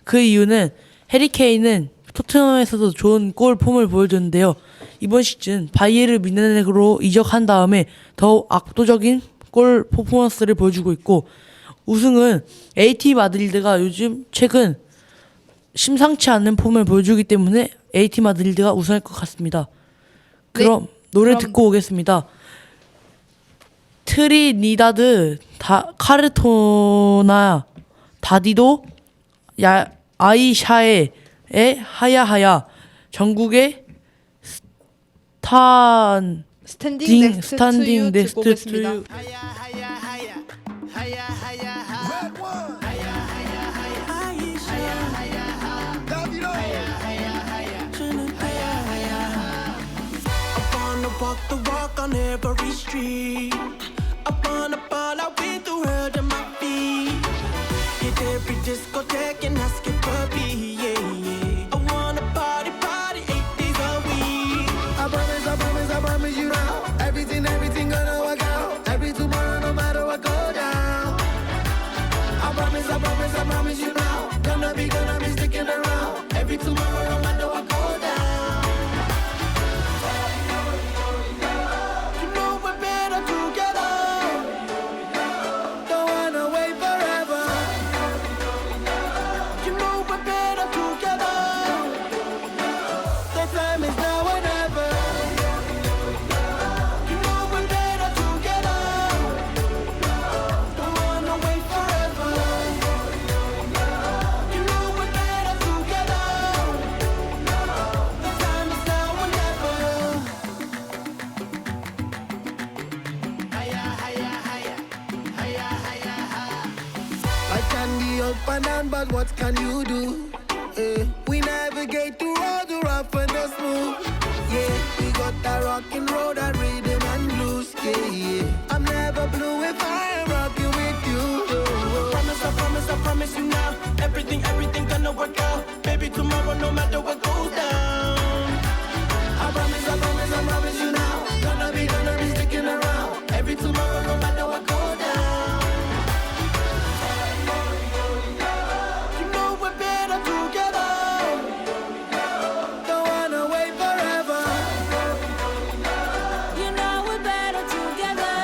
그 이유는 해리케인은 토트넘에서도 좋은 골 폼을 보여줬는데요. 이번 시즌 바이에른 뮌헨으로 이적한 다음에 더욱 압도적인 골 퍼포먼스를 보여주고 있고, 우승은 AT 마드리드가 요즘 최근 심상치 않은 폼을 보여주기 때문에 AT 마드리드가 우승할 것 같습니다. 그럼 노래 듣고 오겠습니다. 트리니다드 카르토나 다디도 아이샤의 하야하야, 전국의 스탠딩 스탠딩 넥스트 투 유 듣고 오겠습니다. Walk the walk on every street. Up on the ball, I win the world at my feet. Hit every discotheque and ask it puppy, yeah, yeah. I wanna party 8 days a week. I promise you now. Everything gonna work out. Every tomorrow, no matter what go down. I promise you now. Gonna be sticking around. Every tomorrow, no matter what go down. You know up and down, but what can you do? We navigate through all the rough and the smooth. Yeah, we got that rock and roll, that rhythm and blues. Yeah, yeah. I'm never blue if I am rocking with you. I promise you now. Everything gonna work out. Baby, tomorrow, no matter what goes down. I promise you now. Gonna be sticking around. Every tomorrow, no matter what goes down. You know we're better together. Don't wanna wait forever. You know we're better together.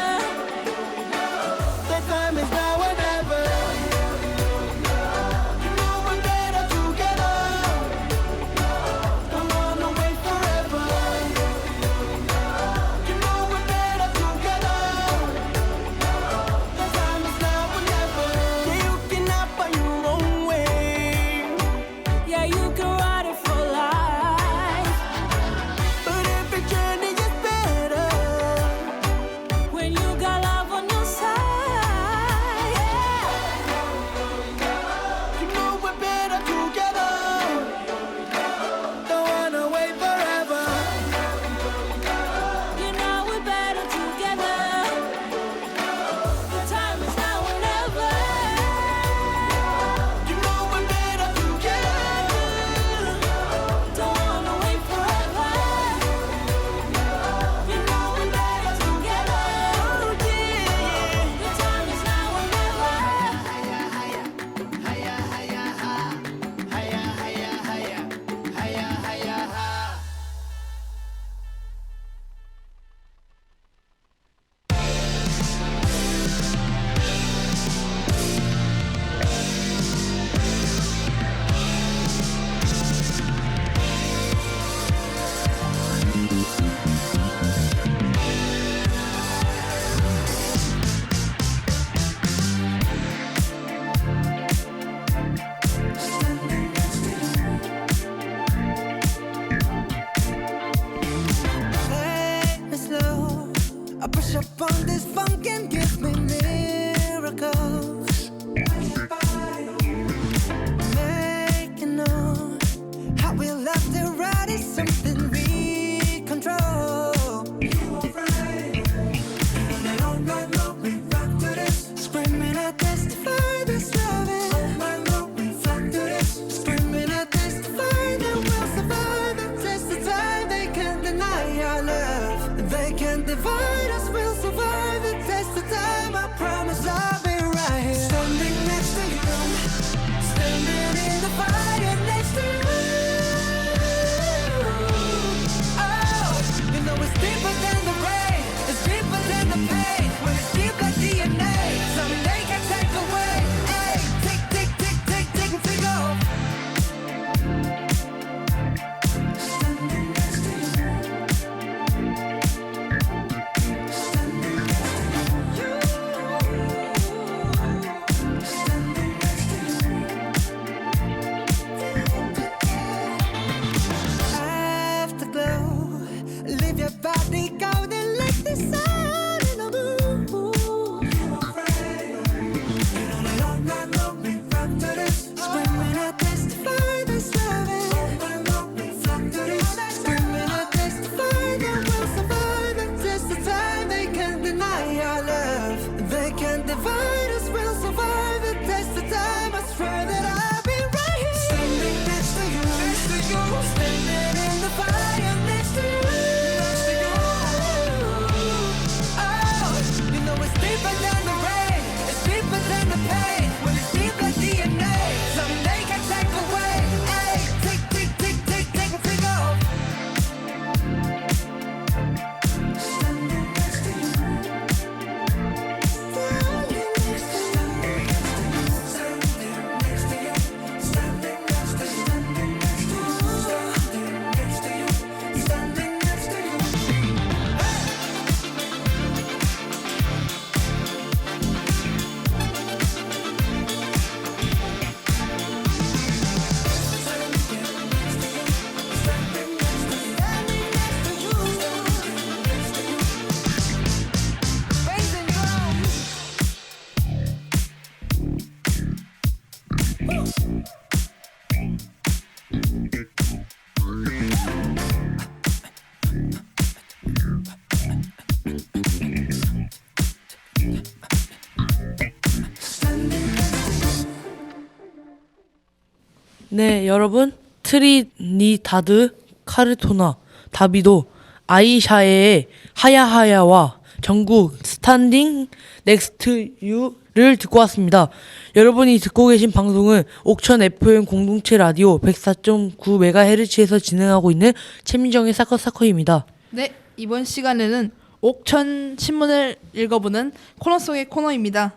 네, 여러분. 트리니다드 카르토나 다비도 아이샤의 하야하야와 전국 스탄딩 넥스트 유를 듣고 왔습니다. 여러분이 듣고 계신 방송은 옥천 FM 공동체 라디오 104.9MHz에서 진행하고 있는 최민정의 사커사커입니다. 네, 이번 시간에는 옥천 신문을 읽어보는 코너 속의 코너입니다.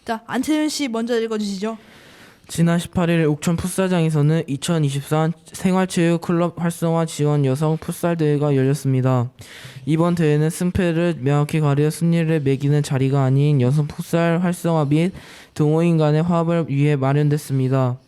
자, 안태윤 씨 먼저 읽어주시죠. 지난 18일 옥천 풋살장에서는 2023 생활체육 클럽 활성화 지원 여성 풋살 대회가 열렸습니다. 이번 대회는 승패를 명확히 가려 순위를 매기는 자리가 아닌 여성 풋살 활성화 및 동호인 간의 화합을 위해 마련됐습니다.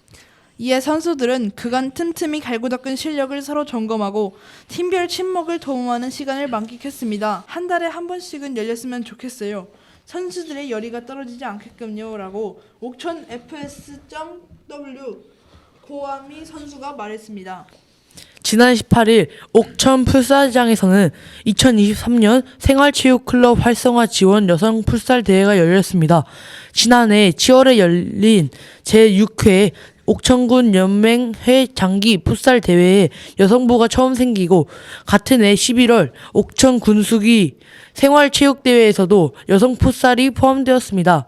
이에 선수들은 그간 틈틈이 갈고 닦은 실력을 서로 점검하고 팀별 친목을 도모하는 시간을 만끽했습니다. 한 달에 한 번씩은 열렸으면 좋겠어요. 선수들의 열의가 떨어지지 않게끔요 라고 옥천 fs.w 고아미 선수가 말했습니다. 지난 18일 옥천 풋살장에서는 2023년 생활체육클럽 활성화 지원 여성 풋살 대회가 열렸습니다. 지난해 10월에 열린 제6회 옥천군 연맹회 장기 풋살 대회에 여성부가 처음 생기고 같은 해 11월 옥천 군수기 생활체육대회에서도 여성 풋살이 포함되었습니다.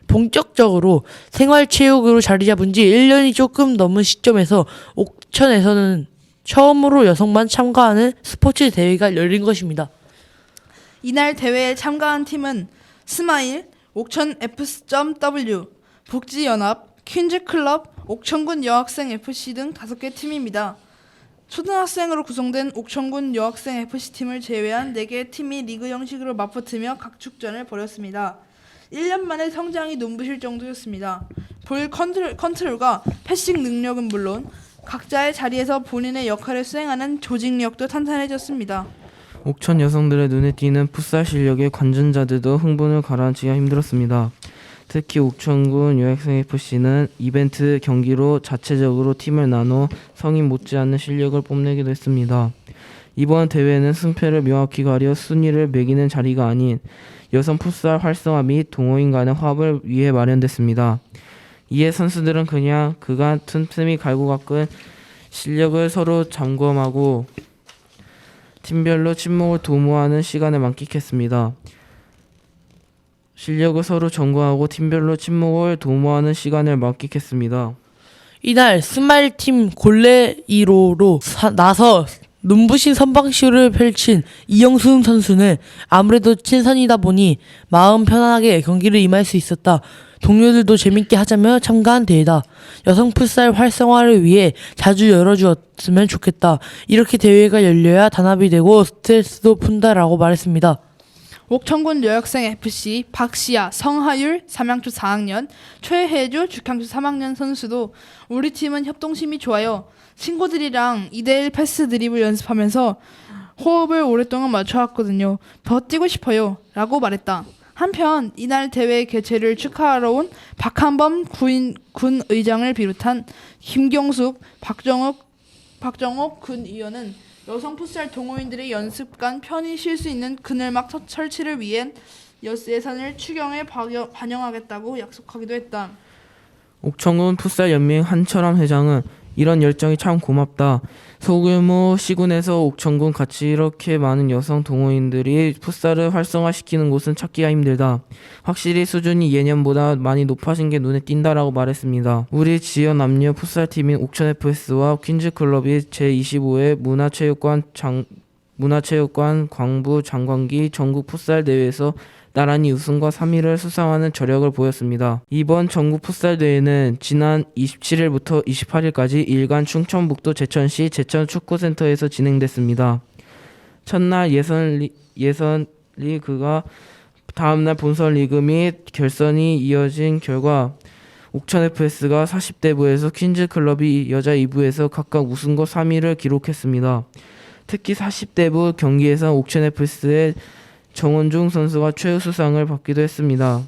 본격적으로 생활체육으로 자리 잡은 지 1년이 조금 넘은 시점에서 옥천에서는 처음으로 여성만 참가하는 스포츠 대회가 열린 것입니다. 이날 대회에 참가한 팀은 스마일, 옥천 fs.w, 복지연합, 퀸즈클럽, 옥천군 여학생 FC 등 5개 팀입니다. 초등학생으로 구성된 옥천군 여학생 FC팀을 제외한 4개의 팀이 리그 형식으로 맞붙으며 각축전을 벌였습니다. 1년 만에 성장이 눈부실 정도였습니다. 볼 컨트롤과 패싱 능력은 물론 각자의 자리에서 본인의 역할을 수행하는 조직력도 탄탄해졌습니다. 옥천 여성들의 눈에 띄는 풋살 실력에 관전자들도 흥분을 가라앉히기가 힘들었습니다. 특히 옥천군 여학생FC는 이벤트 경기로 자체적으로 팀을 나눠 성인 못지않은 실력을 뽐내기도 했습니다. 이번 대회는 승패를 명확히 가려 순위를 매기는 자리가 아닌 여성 풋살 활성화 및 동호인 간의 화합을 위해 마련됐습니다. 이에 선수들은 그간 틈틈이 갈고 닦은 실력을 서로 점검하고 팀별로 친목을 도모하는 시간을 만끽했습니다. 실력을 서로 점검하고 팀별로 친목을 도모하는 시간을 만끽했습니다. 이날 스마일팀 골레이로로 나서 눈부신 선방쇼를 펼친 이영순 선수는 아무래도 친선이다 보니 마음 편안하게 경기를 임할 수 있었다. 동료들도 재밌게 하자며 참가한 대회다. 여성 풋살 활성화를 위해 자주 열어주었으면 좋겠다. 이렇게 대회가 열려야 단합이 되고 스트레스도 푼다라고 말했습니다. 옥천군 여학생 FC 박시아, 성하율 3학년 4학년, 최혜주 죽향초 3학년 선수도 우리 팀은 협동심이 좋아요. 친구들이랑 2대1 패스 드리블 연습하면서 호흡을 오랫동안 맞춰왔거든요. 더 뛰고 싶어요 라고 말했다. 한편 이날 대회 개최를 축하하러 온 박한범 군 의장을 비롯한 김경숙, 박정옥 군 의원은 여성 풋살 동호인들의 연습간 편히 쉴 수 있는 그늘막 설치를 위해 예산을 추경에 반영하겠다고 약속하기도 했다. 옥천군 풋살 연맹 한철암 회장은 이런 열정이 참 고맙다. 소규모 시군에서 옥천군 같이 이렇게 많은 여성 동호인들이 풋살을 활성화시키는 곳은 찾기가 힘들다. 확실히 수준이 예년보다 많이 높아진 게 눈에 띈다라고 말했습니다. 우리 지역 남녀 풋살팀인 옥천FS와 퀸즈클럽이 제25회 문화체육관 광부 장관기 전국 풋살 대회에서 나란히 우승과 3위를 수상하는 저력을 보였습니다. 이번 전국 풋살 대회는 지난 27일부터 28일까지 일간 충청북도 제천시 제천축구센터에서 진행됐습니다. 첫날 예선 리그가 다음날 본선 리그 및 결선이 이어진 결과 옥천FS가 40대부에서 퀸즈클럽이 여자 2부에서 각각 우승과 3위를 기록했습니다. 특히 40대부 경기에서 옥천FS의 정원중 선수가 최우수상을 받기도 했습니다.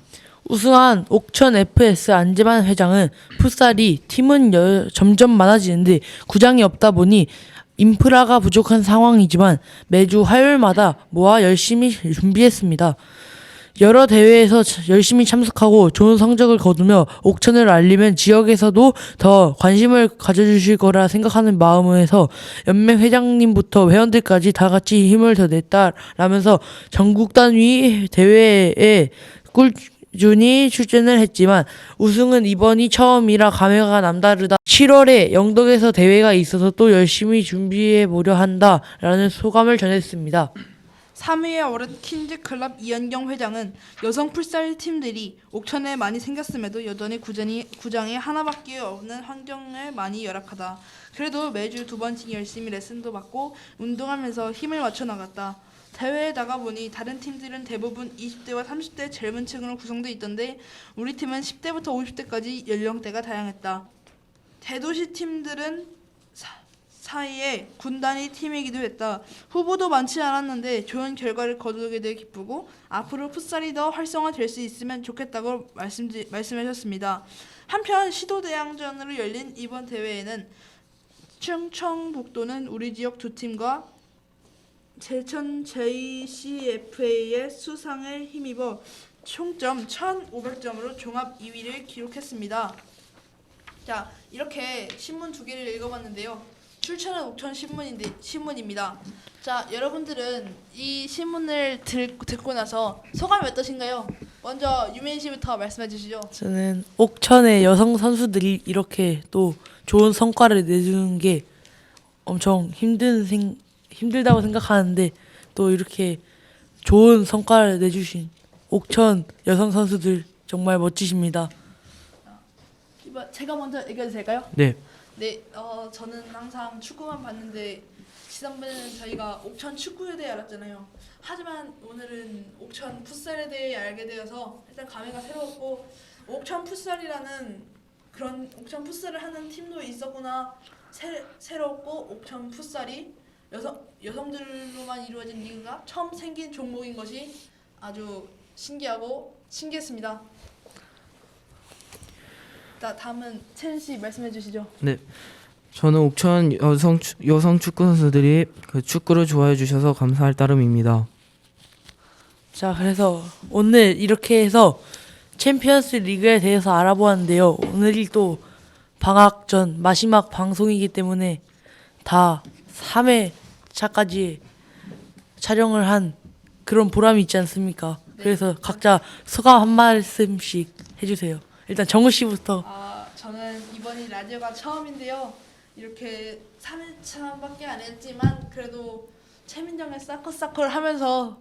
우승한 옥천 FS 안재만 회장은 풋살이 팀은 점점 많아지는데 구장이 없다 보니 인프라가 부족한 상황이지만 매주 화요일마다 모아 열심히 준비했습니다. 여러 대회에서 열심히 참석하고 좋은 성적을 거두며 옥천을 알리면 지역에서도 더 관심을 가져주실 거라 생각하는 마음에서 연맹 회장님부터 회원들까지 다 같이 힘을 더 냈다라면서 전국 단위 대회에 꾸준히 출전을 했지만 우승은 이번이 처음이라 감회가 남다르다. 7월에 영덕에서 대회가 있어서 또 열심히 준비해 보려 한다라는 소감을 전했습니다. 3위에 오른 퀸즈클럽 이현경 회장은 여성 풀살 팀들이 옥천에 많이 생겼음에도 여전히 구장에 하나밖에 없는 환경을 많이 열악하다. 그래도 매주 2번씩 열심히 레슨도 받고 운동하면서 힘을 맞춰 나갔다. 대회에 나가보니 다른 팀들은 대부분 20대와 30대 젊은 층으로 구성돼 있던데 우리 팀은 10대부터 50대까지 연령대가 다양했다. 대도시 팀들은 사이에 군단위 팀이기도 했다. 후보도 많지 않았는데 좋은 결과를 거두게 돼 기쁘고 앞으로 풋살이 더 활성화될 수 있으면 좋겠다고 말씀하셨습니다. 한편 시도대항전으로 열린 이번 대회에는 충청북도는 우리 지역 두 팀과 제천 JCFA의 수상에 힘입어 총점 1,500점으로 종합 2위를 기록했습니다. 자, 이렇게 신문 2개를 읽어봤는데요. 출처는 옥천 신문입니다. 자, 여러분들은 이 신문을 듣고 나서 소감이 어떠신가요? 먼저 유민 씨부터 말씀해 주시죠. 저는 옥천의 여성 선수들이 이렇게 또 좋은 성과를 내주는 게 엄청 힘들다고 생각하는데 또 이렇게 좋은 성과를 내주신 옥천 여성 선수들 정말 멋지십니다. 제가 먼저 얘기해도 될까요? 네. 네, 저는 항상 축구만 봤는데 지난번에는 저희가 옥천 축구에 대해 알았잖아요. 하지만 오늘은 옥천 풋살에 대해 알게 되어서 일단 감회가 새로웠고 옥천 풋살이라는 그런 옥천 풋살을 하는 팀도 있었구나 새롭고 옥천 풋살이 여성들로만 이루어진 리그가 처음 생긴 종목인 것이 아주 신기했습니다. 다음은 채은 씨 말씀해 주시죠. 네. 저는 옥천 여성 축구 선수들이 그 축구를 좋아해 주셔서 감사할 따름입니다. 자, 그래서 오늘 이렇게 해서 챔피언스 리그에 대해서 알아보았는데요. 오늘이 또 방학 전 마지막 방송이기 때문에 다 3회차까지 촬영을 한 그런 보람이 있지 않습니까? 네. 그래서 각자 소감 한 말씀씩 해주세요. 일단 정우 씨부터. 저는 이번이 라디오가 처음인데요. 이렇게 3회차밖에 안 했지만 그래도 최민정의 사커를 하면서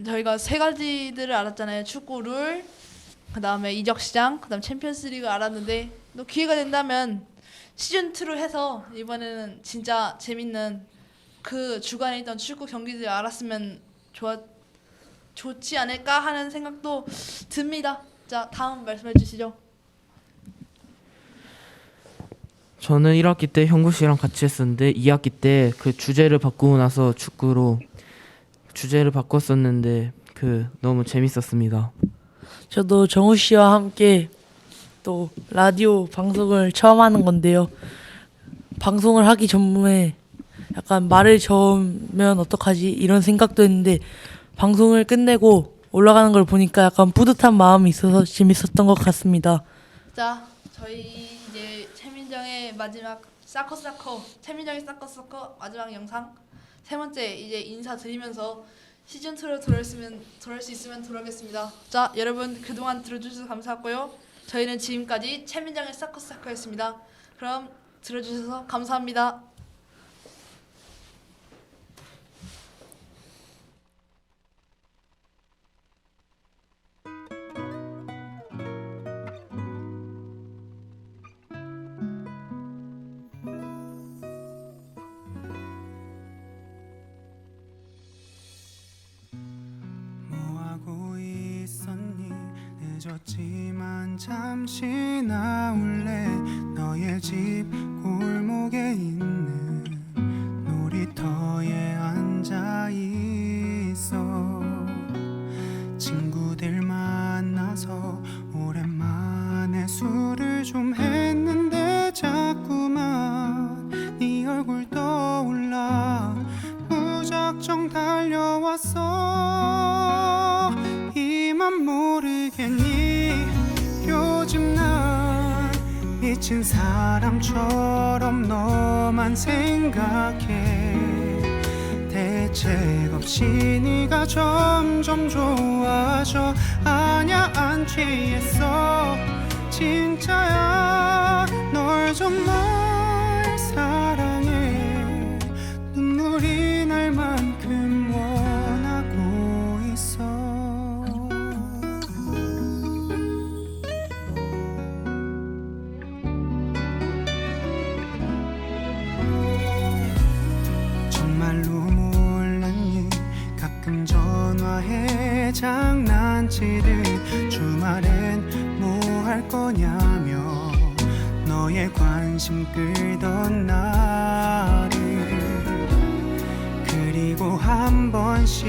저희가 3가지들을 알았잖아요. 축구 룰, 그 다음에 이적시장, 그 다음 챔피언스리그 알았는데 또 기회가 된다면 시즌2로 해서 이번에는 진짜 재밌는 그 주간에 있던 축구 경기들 알았으면 좋지 않을까 하는 생각도 듭니다. 자, 다음 말씀해 주시죠. 저는 1학기 때 형구 씨랑 같이 했었는데 2학기 때 그 주제를 바꾸고 나서 축구로 주제를 바꿨었는데 너무 재밌었습니다. 저도 정우 씨와 함께 또 라디오 방송을 처음 하는 건데요. 방송을 하기 전에 약간 말을 저으면 어떡하지 이런 생각도 했는데 방송을 끝내고 올라가는 걸 보니까 약간 뿌듯한 마음이 있어서 재밌었던 것 같습니다. 자, 저희 이제 최민정의 마지막 최민정의 사커 마지막 영상 3번째 이제 인사드리면서 시즌2로 돌아올 수 있으면 돌아오겠습니다. 자, 여러분 그동안 들어주셔서 감사하고요. 저희는 지금까지 최민정의 사커였습니다. 그럼 들어주셔서 감사합니다. 뭐하고 있었니? 늦었지만 잠시 나올래. 너의 집 골목에 있는 놀이터에 앉아 있어. 친구들 만나서 술을 좀 했는데 자꾸만 네 얼굴 떠올라 무작정 달려왔어. 이만 모르겠니 요즘 난 미친 사람처럼 너만 생각해. 대책 없이 네가 점점 좋아져. 아냐 안 취했어 진짜야. 널 정말 사랑해. 눈물이 날 만큼 원하고 있어. 정말로 몰랐니 가끔 전화해 장난치듯 주말엔 뭐 할 거냐며 너의 관심 끌던 나를. 그리고 한 번씩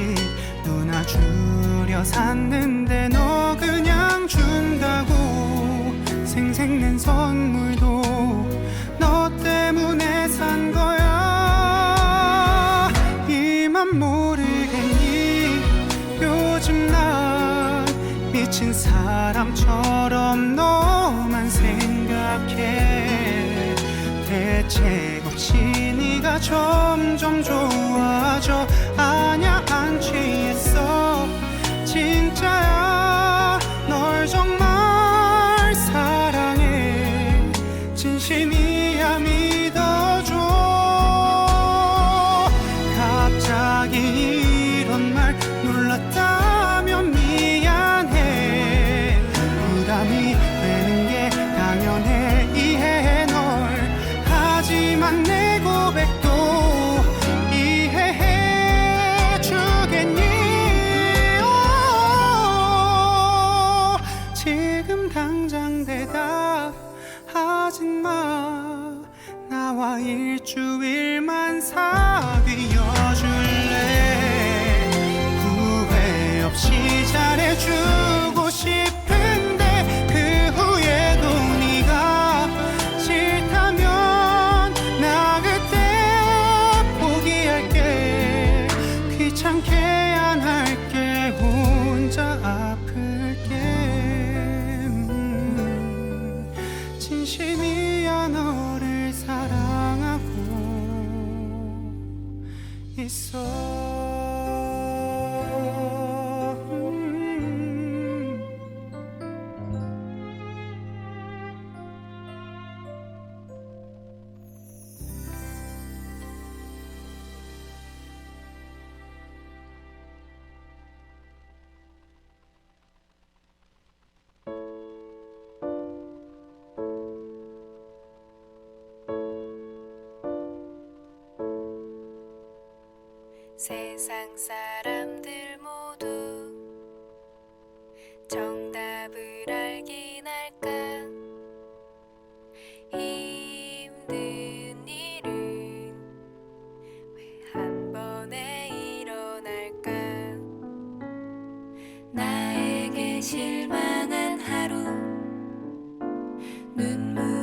눈아주려 샀는데 너 그냥 준다고. 생색낸 선물도 너 때문에 산 거야. 이만 모르겠니 요즘 난 미친 사람처럼 너만 생각해. 대책 없이 네가 점점 좋아져. 아냐 안 취했어 진짜야. 널 정말 사랑해. 진심이야 믿어줘. 갑자기 이런 말 놀랐다면 미안해. 부담이 되는 게 당연해 이해해 널. 하지만 내 고백도 이해해 주겠니. 지금 당장 대답하지 마. 나와 일주일만 사귀어 줄래. 후회 없이 잘해주고 싶은데 그 후에도 네가 싫다면 나 그때 포기할게. 귀찮게 안 할게. 혼자 아플게. 진심이야 너를 사랑하고 있어. 세상 사람들 모두 정답을 알긴 할까. 힘든 일은 왜 한 번에 일어날까. 나에게 실망한 하루 눈물